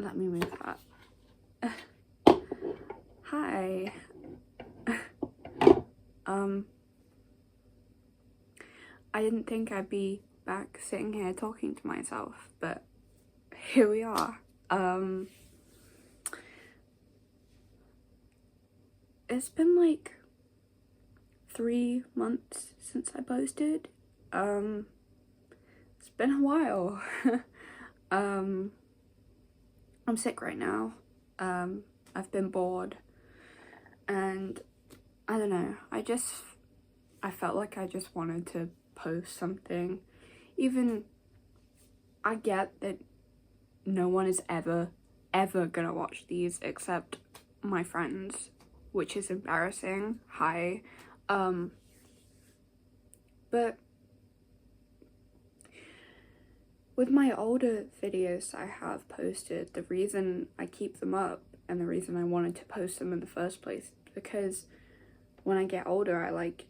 Let me move that. Hi. I didn't think I'd be back sitting here talking to myself, but here we are. It's been like 3 months since I posted. It's been a while. I'm sick right now. I've been bored, and I don't know, I felt like I just wanted to post something. Even I get that no one is ever gonna watch these except my friends, which is embarrassing. Hi. But with my older videos I have posted, the reason I keep them up and the reason I wanted to post them in the first place is because when I get older, I like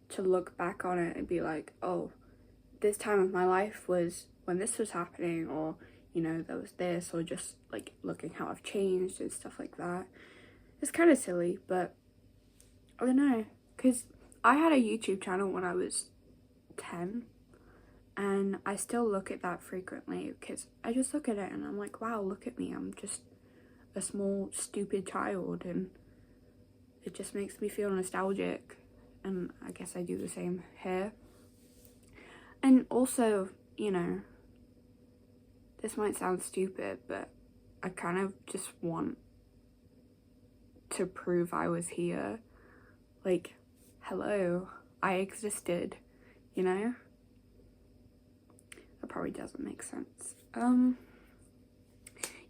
to look back on it and be like, oh, this time of my life was when this was happening, or, you know, there was this, or just like looking how I've changed and stuff like that. It's kind of silly, but I don't know, because I had a YouTube channel when I was 10, and I still look at that frequently because I just look at it and I'm like, wow, look at me, I'm just a small stupid child, and it just makes me feel nostalgic. And I guess I do the same here. And also, you know, this might sound stupid, but I kind of just want to prove I was here. Like, hello, I existed, you know? That probably doesn't make sense.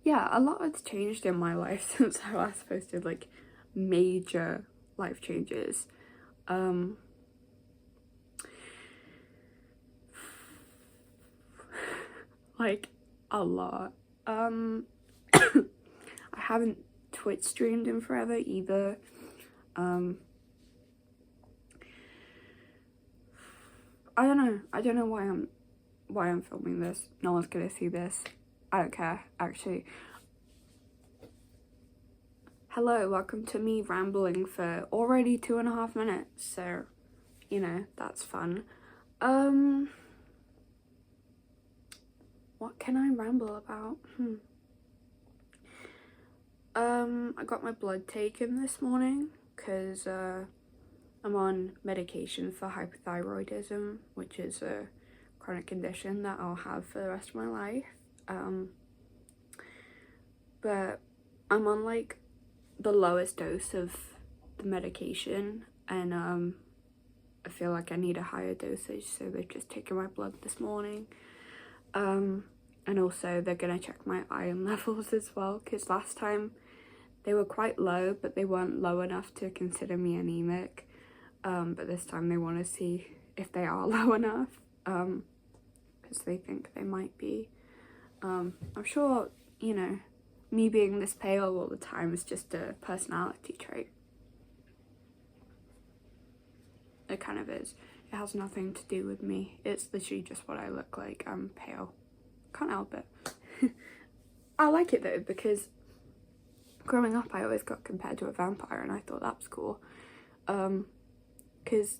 Yeah, a lot has changed in my life since I last posted, like, major life changes. Like, a lot. I haven't Twitch streamed in forever either. I don't know why I'm filming this. No one's gonna see this. I don't care, actually. Hello, welcome to me rambling for already 2.5 minutes, so, you know, that's fun. What can I ramble about? I got my blood taken this morning because I'm on medication for hypothyroidism, which is a chronic condition that I'll have for the rest of my life. But I'm on like the lowest dose of the medication, and I feel like I need a higher dosage, so they've just taken my blood this morning. And also they're gonna check my iron levels as well, because last time they were quite low, but they weren't low enough to consider me anemic. But this time they want to see if they are low enough, because they think they might be. I'm sure, you know, me being this pale all the time is just a personality trait. It kind of is. It has nothing to do with me. It's literally just what I look like. I'm pale. Can't help it. I like it though, because growing up I always got compared to a vampire, and I thought that was cool. Because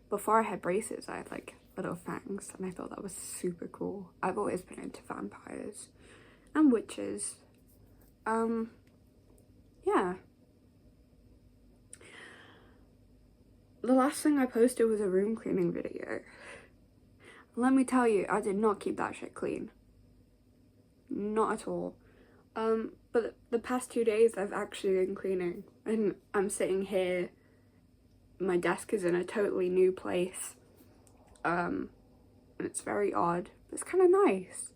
before I had braces, I had like little fangs, and I thought that was super cool. I've always been into vampires and witches. Yeah. The last thing I posted was a room cleaning video. Let me tell you, I did not keep that shit clean. Not at all. But the past 2 days I've actually been cleaning, and I'm sitting here, my desk is in a totally new place, and it's very odd, but it's kind of nice.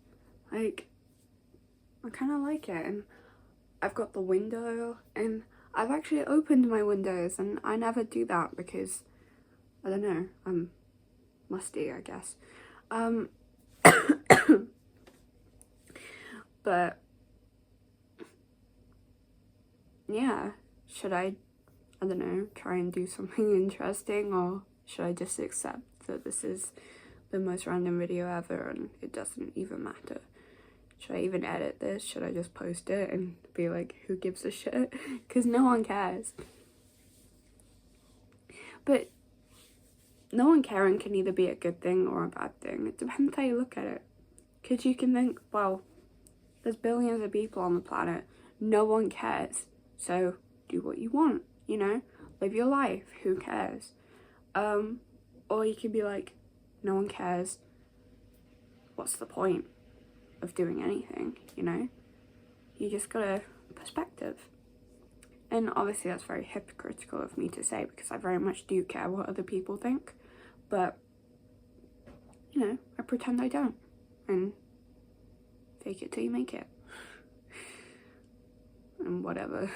Like, I kind of like it, and I've got the window, and I've actually opened my windows, and I never do that because, I don't know, I'm musty, I guess. But yeah, should I don't know, try and do something interesting, or should I just accept that this is the most random video ever and it doesn't even matter? should I even edit this? Should I just post it and be like, who gives a shit? Because no one cares. But no one caring can either be a good thing or a bad thing. It depends how you look at it. Because you can think, well, there's billions of people on the planet. No one cares. So do what you want, you know? Live your life. Who cares? Or you can be like, no one cares. What's the point of doing anything, you know? You just got a perspective. And obviously that's very hypocritical of me to say, because I very much do care what other people think. But, you know, I pretend I don't. And fake it till you make it. And whatever.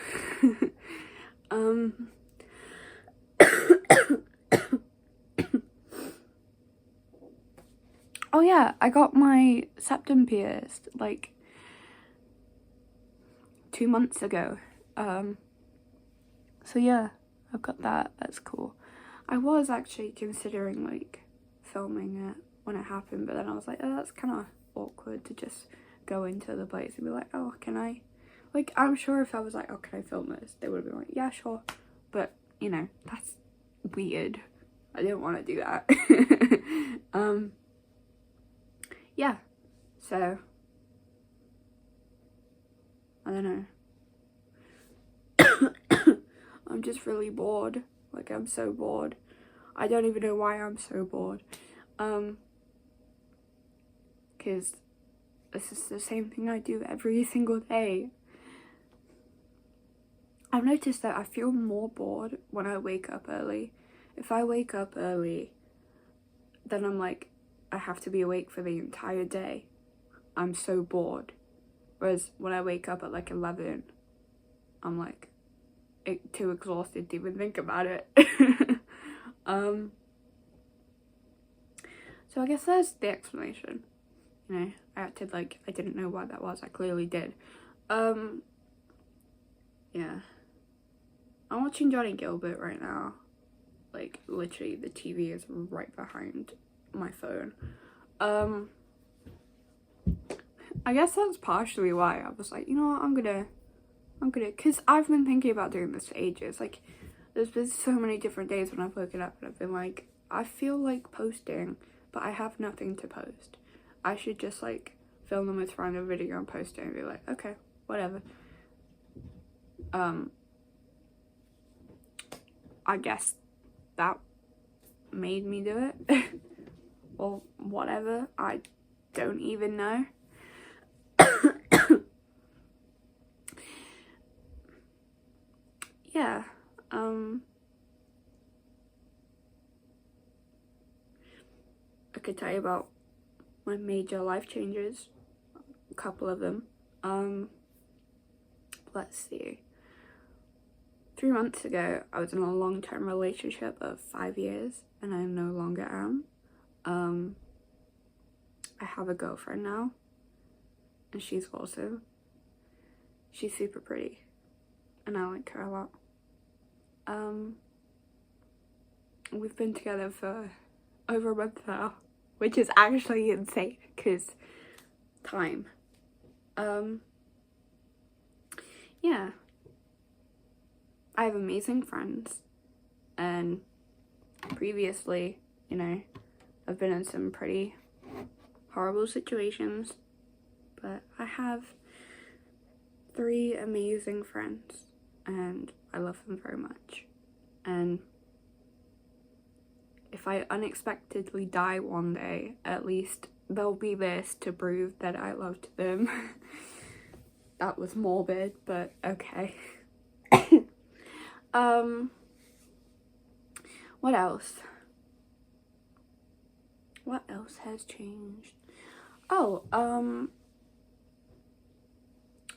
Oh yeah, I got my septum pierced like 2 months ago. So yeah, I've got that. That's cool. I was actually considering like filming it when it happened, but then I was like, oh, that's kind of awkward to just go into the place and be like, oh, can I? Like, I'm sure if I was like, oh, can I film this? They would have been like, yeah, sure. But, you know, that's weird. I didn't want to do that. Yeah. So, I don't know. I'm just really bored. Like, I'm so bored. I don't even know why I'm so bored. Because this is the same thing I do every single day. I've noticed that I feel more bored when I wake up early. If I wake up early, then I'm like, I have to be awake for the entire day. I'm so bored. Whereas when I wake up at like 11, I'm like too exhausted to even think about it. So I guess that's the explanation. You know, I acted like I didn't know why that was. I clearly did. Yeah. I'm watching Johnny Gilbert right now. Like, literally, the TV is right behind my phone. I guess that's partially why I was like, you know what, I'm gonna, because I've been thinking about doing this for ages. Like, there's been so many different days when I've woken up and I've been like, I feel like posting, but I have nothing to post. I should just, like, film them with random video and post it and be like, okay, whatever. I guess that made me do it. Or whatever, I don't even know. Yeah, I could tell you about my major life changes, a couple of them. Let's see. 3 months ago, I was in a long-term relationship of 5 years, and I no longer am. I have a girlfriend now, and she's awesome. She's super pretty, and I like her a lot. We've been together for over a month now, which is actually insane, because time. Yeah. I have amazing friends, and previously, you know, I've been in some pretty horrible situations, but I have 3 amazing friends, and I love them very much. And if I unexpectedly die one day, at least there'll be this to prove that I loved them. That was morbid, but okay. What else? What else has changed? Oh,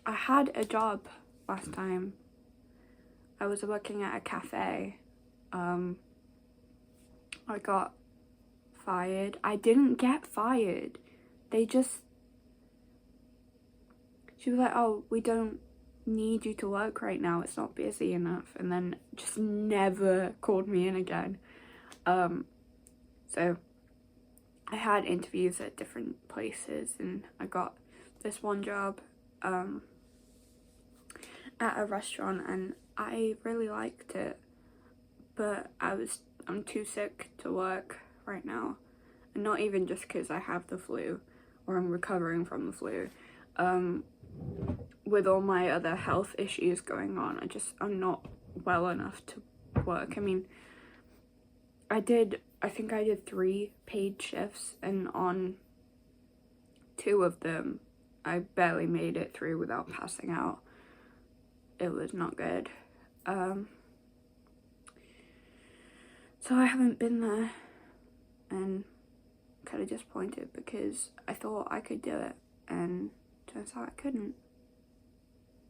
I had a job last time. I was working at a cafe. I got fired. I didn't get fired. She was like, oh, we don't need you to work right now, it's not busy enough, and then just never called me in again. So I had interviews at different places, and I got this one job at a restaurant, and I really liked it, but I'm too sick to work right now, and not even just because I have the flu or I'm recovering from the flu. With all my other health issues going on, I'm not well enough to work. I mean, I think I did 3 paid shifts, and on 2 of them I barely made it through without passing out. It was not good. So I haven't been there, and kind of disappointed because I thought I could do it, and turns out I couldn't.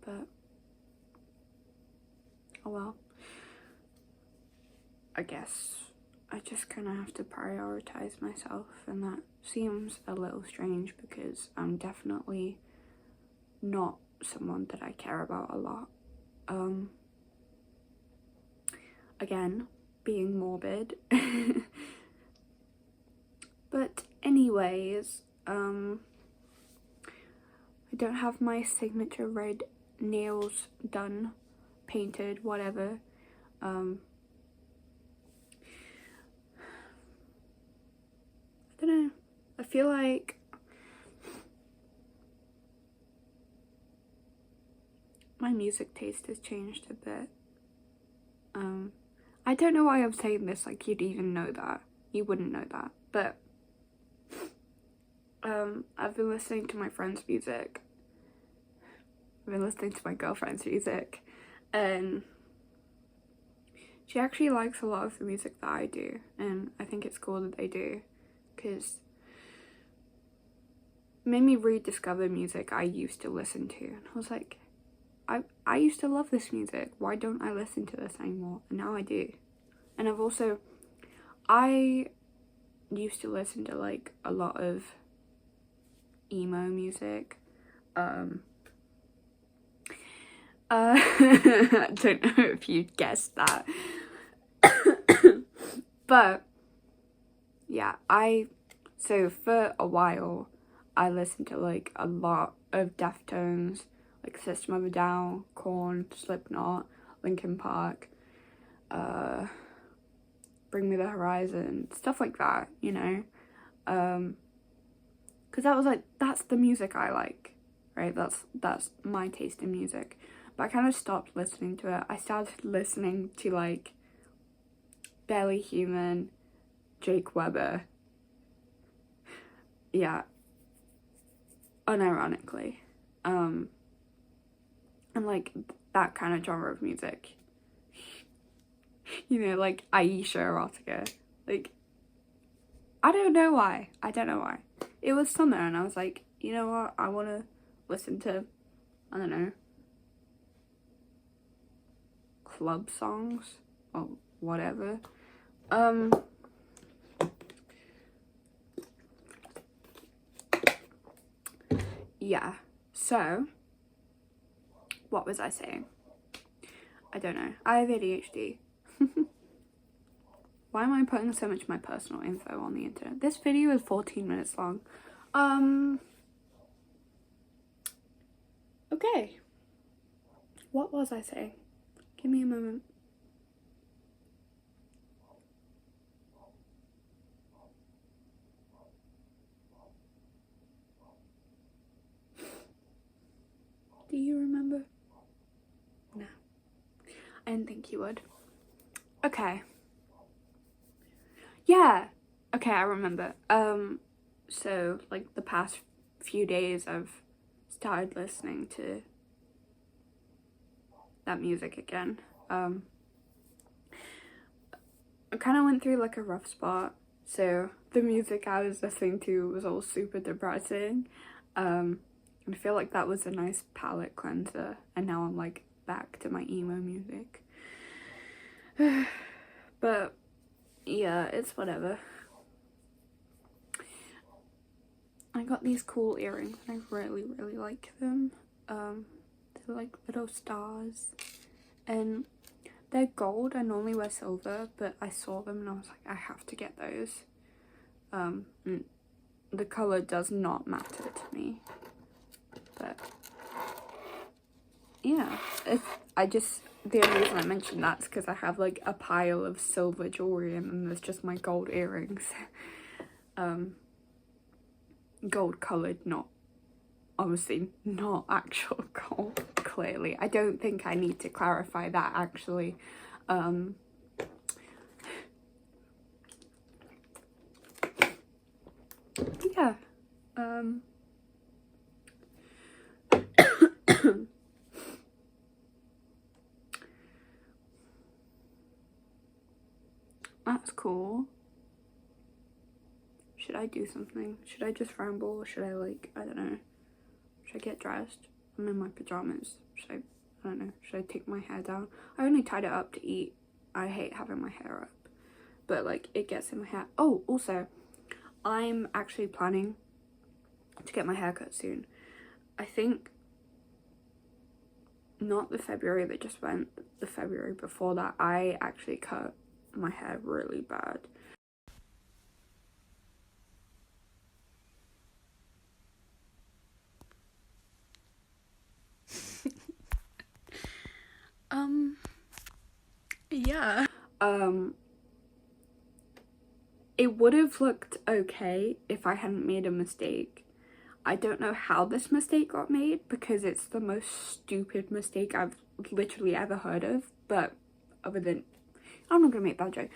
But oh well. I guess I just kind of have to prioritize myself, and that seems a little strange because I'm definitely not someone that I care about a lot. Again, being morbid. But anyways, I don't have my signature red nails done, painted, whatever. I don't know. I feel like my music taste has changed a bit. I don't know why I'm saying this like you'd even know that. You wouldn't know that. But I've been listening to my friend's music. I've been listening to my girlfriend's music, and she actually likes a lot of the music that I do, and I think it's cool that they do, because it made me rediscover music I used to listen to, and I was like, I used to love this music, why don't I listen to this anymore? And now I do. And I used to listen to like a lot of emo music. I don't know if you'd guessed that. But yeah, so for a while I listened to like a lot of Deftones, like System of a Down, Korn, Slipknot, Linkin Park, Bring Me the Horizon, stuff like that, you know, because that was like, that's the music I like, right? That's my taste in music. But I kind of stopped listening to it. I started listening to like Barely Human, Jake Weber, yeah, unironically, and like that kind of genre of music, you know, like Aisha Erotica. Like, I don't know why. It was summer and I was like, you know what, I want to listen to, I don't know, club songs or whatever. Yeah, so what was I saying? I don't know. I have ADHD. Why am I putting so much of my personal info on the internet? This video is 14 minutes long. Okay. What was I saying? Give me a moment. Do you remember? No. I didn't think you would. Okay. Yeah. Okay, I remember. So like the past few days I've started listening to that music again. I kind of went through like a rough spot, so the music I was listening to was all super depressing. And I feel like that was a nice palette cleanser, and now I'm like back to my emo music. But yeah, it's whatever. I got these cool earrings and I really like them. They're like little stars and they're gold. I normally wear silver, but I saw them and I was like, I have to get those. The color does not matter to me. But yeah, the only reason I mentioned that's because I have like a pile of silver jewelry and then there's just my gold earrings. Gold coloured, obviously not actual gold, clearly. I don't think I need to clarify that, actually. Yeah. That's cool. Should I do something? Should I just ramble? Or should I, like, I don't know. Should I get dressed? I'm in my pajamas. I don't know. Should I take my hair down? I only tied it up to eat. I hate having my hair up. But, like, it gets in my hair. Oh, also, I'm actually planning to get my hair cut soon. I think not the February that just went, the February before that, I actually cut my hair really bad. Yeah. It would have looked okay if I hadn't made a mistake. I don't know how this mistake got made because it's the most stupid mistake I've literally ever heard of, but other than, I'm not gonna make that joke.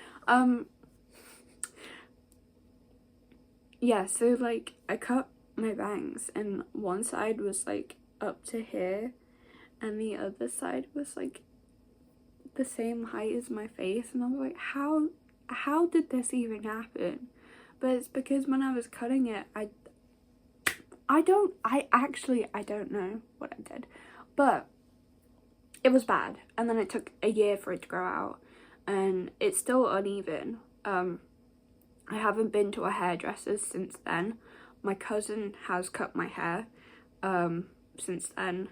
Yeah, so like I cut my bangs and one side was like up to here and the other side was like the same height as my face, and I was like, how did this even happen? But it's because when I was cutting it, I don't know what I did, but it was bad. And then it took a year for it to grow out and it's still uneven. I haven't been to a hairdresser since then. My cousin has cut my hair since then.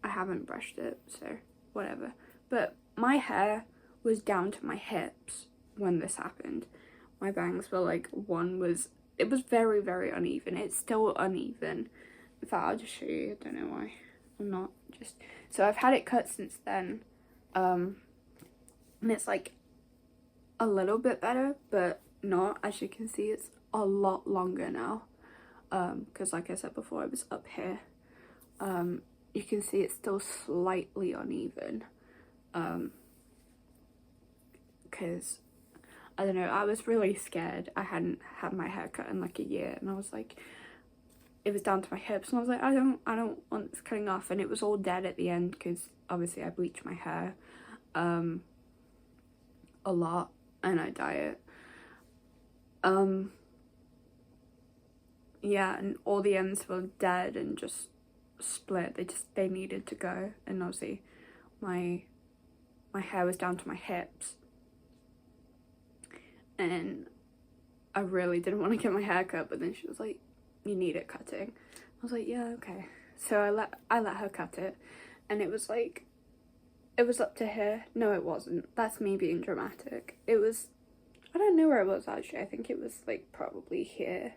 I haven't brushed it, so whatever. But my hair was down to my hips when this happened. My bangs were like, it was very, very uneven. It's still uneven. In fact, I'll just show you. I don't know why I'm not just... So I've had it cut since then. And it's like a little bit better, but not. As you can see, it's a lot longer now. Because like I said before, it was up here. You can see it's still slightly uneven. Because I don't know, I was really scared. I hadn't had my hair cut in like a year, and I was like, it was down to my hips, and I was like, I don't want this cutting off. And it was all dead at the end because obviously I bleach my hair a lot and I dye it. Yeah, and all the ends were dead and just split. They needed to go, and obviously my hair was down to my hips, and I really didn't want to get my hair cut, but then she was like, you need it cutting. I was like, yeah, okay. So I let her cut it, and it was like, it was up to here. No, it wasn't. That's me being dramatic. It was, I don't know where it was actually. I think it was like probably here.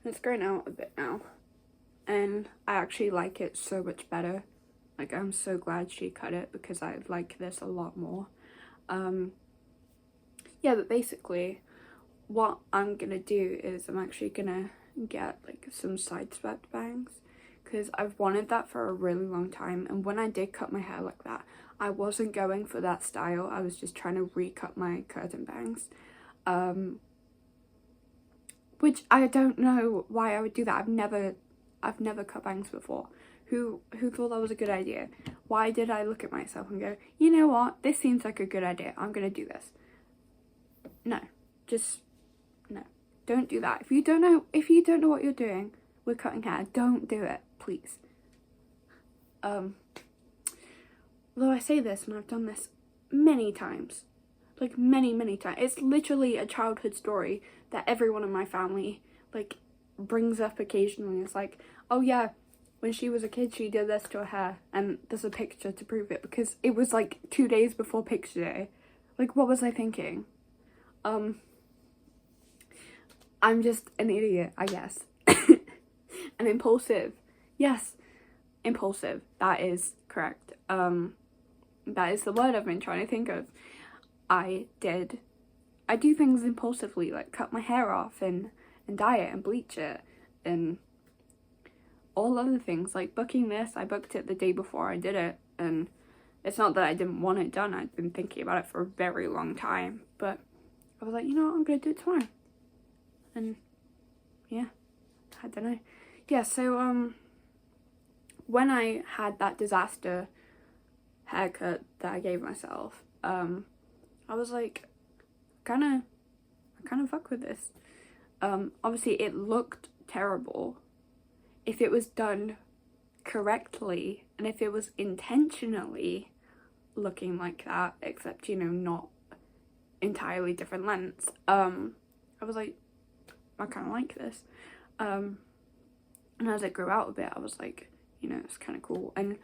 It's grown out a bit now, and I actually like it so much better. Like, I'm so glad she cut it because I like this a lot more. Yeah, but basically what I'm gonna do is I'm actually gonna get like some side swept bangs because I've wanted that for a really long time. And when I did cut my hair like that, I wasn't going for that style. I was just trying to recut my curtain bangs, which I don't know why I would do that. I've never cut bangs before. Who thought that was a good idea? Why did I look at myself and go, you know what, this seems like a good idea, I'm gonna do this? No, just no, don't do that. If you don't know what you're doing with cutting hair, don't do it, please. Although I say this and I've done this many times, like many times. It's literally a childhood story that everyone in my family like brings up occasionally. It's like, oh yeah, when she was a kid she did this to her hair, and there's a picture to prove it because it was like 2 days before picture day. Like, what was I thinking? I'm just an idiot, I guess. And impulsive. Yes, impulsive. That is correct. That is the word I've been trying to think of. I do things impulsively, like cut my hair off and dye it and bleach it and all other things. Like booking this, I booked it the day before I did it, and it's not that I didn't want it done. I'd been thinking about it for a very long time, but I was like, you know what, I'm gonna do it tomorrow. And yeah, I don't know. Yeah, so when I had that disaster haircut that I gave myself, I was like, I kind of fuck with this. Obviously it looked terrible. If it was done correctly and if it was intentionally looking like that, except, you know, not entirely different lengths, I was like, I kind of like this. And as it grew out a bit, I was like, you know, it's kind of cool. And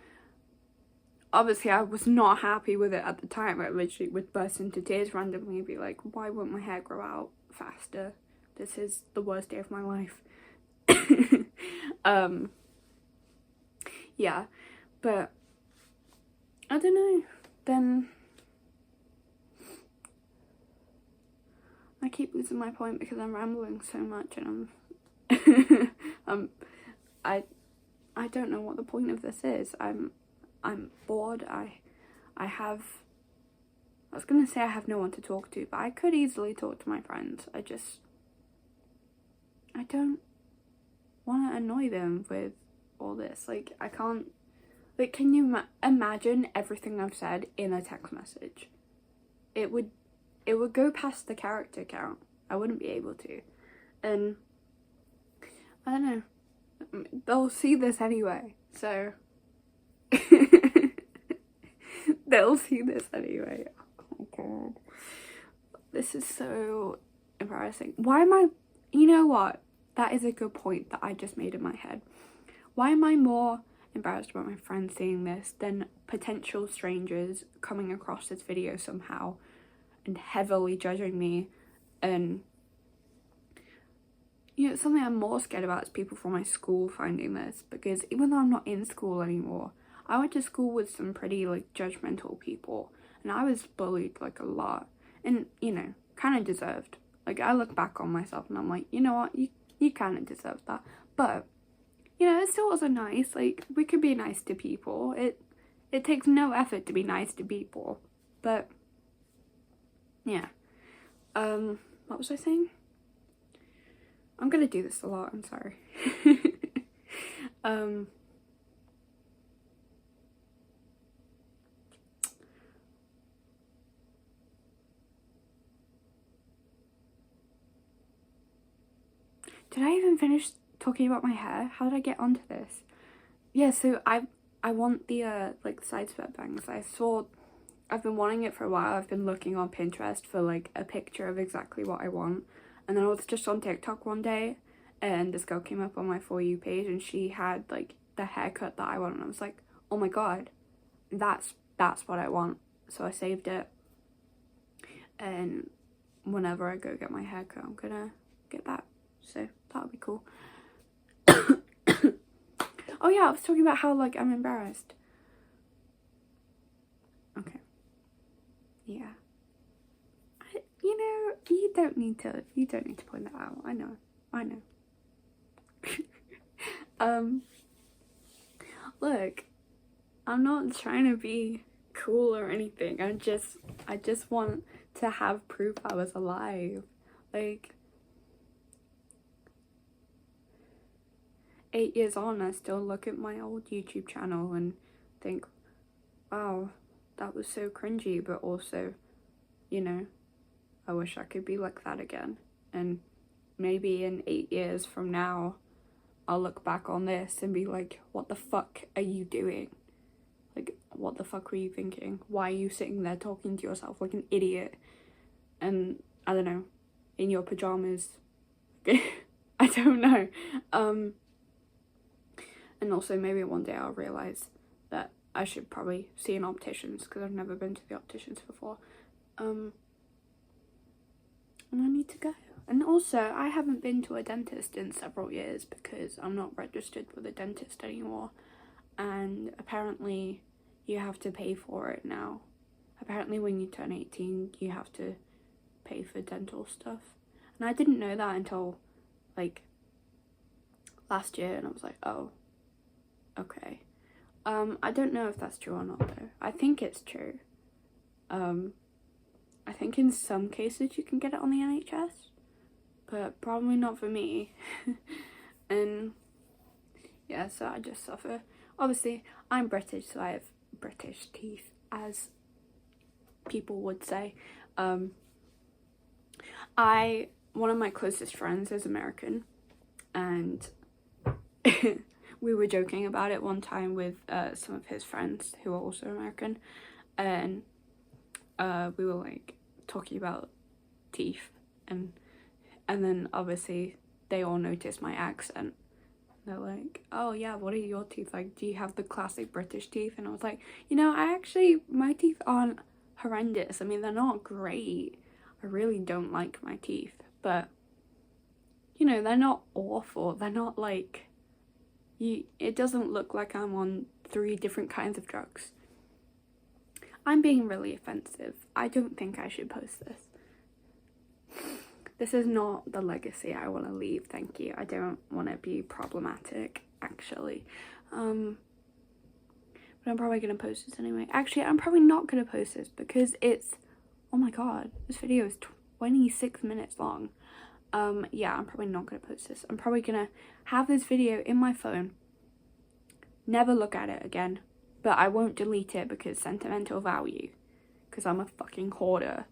obviously I was not happy with it at the time. I literally would burst into tears randomly and be like, why won't my hair grow out faster? This is the worst day of my life. Yeah, but I don't know. Then I keep losing my point because I'm rambling so much, and I don't know what the point of this is. I'm bored. I was gonna say I have no one to talk to, but I could easily talk to my friends. I don't want to annoy them with all this. Like, I can't, like, can you imagine everything I've said in a text message? It would go past the character count. I wouldn't be able to. And I don't know, they'll see this anyway, so they'll see this anyway. Oh my god, this is so embarrassing. Why am I, you know what, that is a good point that I just made in my head. Why am I more embarrassed about my friends seeing this than potential strangers coming across this video somehow and heavily judging me? And, you know, something I'm more scared about is people from my school finding this, because even though I'm not in school anymore, I went to school with some pretty, like, judgmental people, and I was bullied, like, a lot, and, you know, kind of deserved. Like, I look back on myself and I'm like, you know what, you kind of deserve that. But, you know, it still wasn't nice. Like, we could be nice to people. It takes no effort to be nice to people. But yeah. What was I saying? I'm gonna do this a lot, I'm sorry. Did I even finish talking about my hair? How did I get onto this? Yeah, so I want the like side swept bangs. I've been wanting it for a while. I've been looking on Pinterest for like a picture of exactly what I want, and then I was just on TikTok one day and this girl came up on my For You page and she had like the haircut that I want, and I was like, oh my god, that's what I want. So I saved it, and whenever I go get my haircut I'm gonna get that, so that'll be cool. Oh yeah, I was talking about how, like, I'm embarrassed. Okay. Yeah. You know, you don't need to point that out. I know. Look, I'm not trying to be cool or anything. I just want to have proof I was alive. Like, 8 years on, I still look at my old YouTube channel and think, wow, that was so cringy, but also, you know, I wish I could be like that again. And maybe in 8 years from now, I'll look back on this and be like, what the fuck are you doing? Like, what the fuck were you thinking? Why are you sitting there talking to yourself like an idiot? And, I don't know, in your pajamas. I don't know. And also maybe one day I'll realise that I should probably see an optician's, because I've never been to the opticians before. And I need to go. And also, I haven't been to a dentist in several years because I'm not registered with a dentist anymore. And apparently, you have to pay for it now. Apparently, when you turn 18, you have to pay for dental stuff. And I didn't know that until, like, last year. And I was like, oh, okay. I don't know if that's true or not, though. I think it's true. I think in some cases you can get it on the NHS. But probably not for me. And yeah, so I just suffer. Obviously, I'm British, so I have British teeth, as people would say. One of my closest friends is American, and we were joking about it one time with some of his friends who are also American, and we were like talking about teeth, and then obviously they all noticed my accent. They're like, oh yeah, what are your teeth like? Do you have the classic British teeth? And I was like, you know, my teeth aren't horrendous. I mean, they're not great. I really don't like my teeth, but you know, they're not awful. They're not like, it doesn't look like I'm on 3 different kinds of drugs. I'm being really offensive. I don't think I should post this. This is not the legacy I want to leave, thank you. I don't want to be problematic, actually. But I'm probably going to post this anyway. Actually, I'm probably not going to post this because it's... Oh my god, this video is 26 minutes long. Yeah, I'm probably not going to post this. I'm probably going to have this video in my phone. Never look at it again. But I won't delete it because sentimental value. Because I'm a fucking hoarder.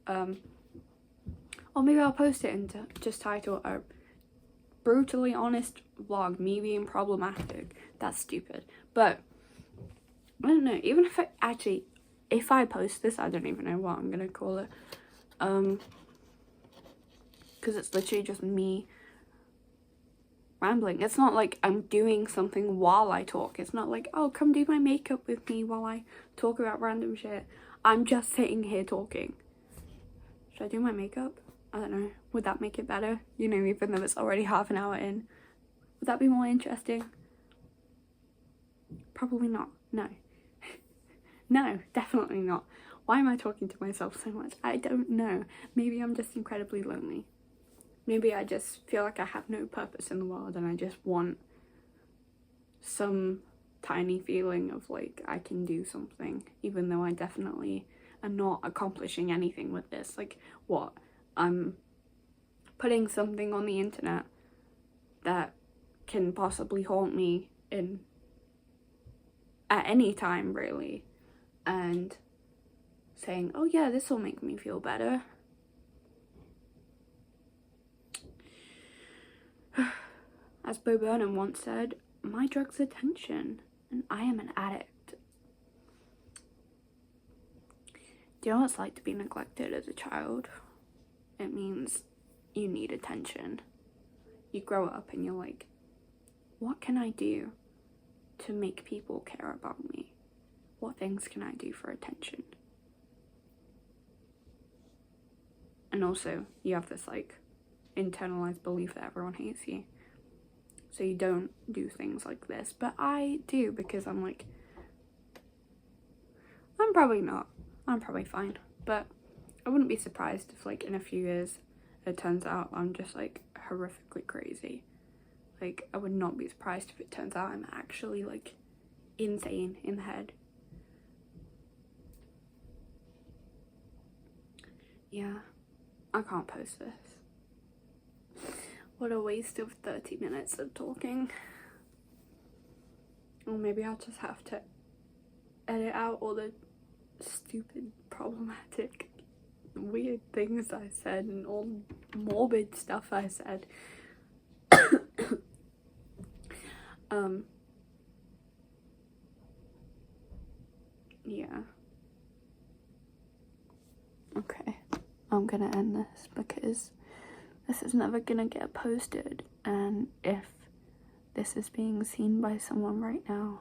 Or maybe I'll post it and just title a brutally honest vlog, me being problematic. That's stupid. But, I don't know, even if if I post this, I don't even know what I'm gonna call it. Because it's literally just me rambling. It's not like I'm doing something while I talk. It's not like, oh, come do my makeup with me while I talk about random shit. I'm just sitting here talking. Should I do my makeup? I don't know. Would that make it better? You know, even though it's already half an hour in. Would that be more interesting? Probably not. No. No, definitely not. Why am I talking to myself so much? I don't know. Maybe I'm just incredibly lonely. Maybe I just feel like I have no purpose in the world and I just want some tiny feeling of like I can do something, even though I definitely am not accomplishing anything with this. Like, what? I'm putting something on the internet that can possibly haunt me at any time, really, and saying, oh yeah, this will make me feel better. As Bo Burnham once said, my drug's attention, and I am an addict. Do you know what it's like to be neglected as a child? It means you need attention. You grow up and you're like, what can I do to make people care about me? What things can I do for attention? And also, you have this like internalized belief that everyone hates you. So you don't do things like this. But I do, because I'm like, I'm probably not. I'm probably fine. But I wouldn't be surprised if like in a few years it turns out I'm just like horrifically crazy. Like, I would not be surprised if it turns out I'm actually like insane in the head. Yeah, I can't post this. What a waste of 30 minutes of talking. Or maybe I'll just have to edit out all the stupid, problematic, weird things I said and all morbid stuff I said. Yeah. Okay, I'm gonna end this because this is never gonna get posted, and if this is being seen by someone right now,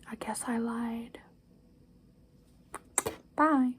I guess I lied. Bye.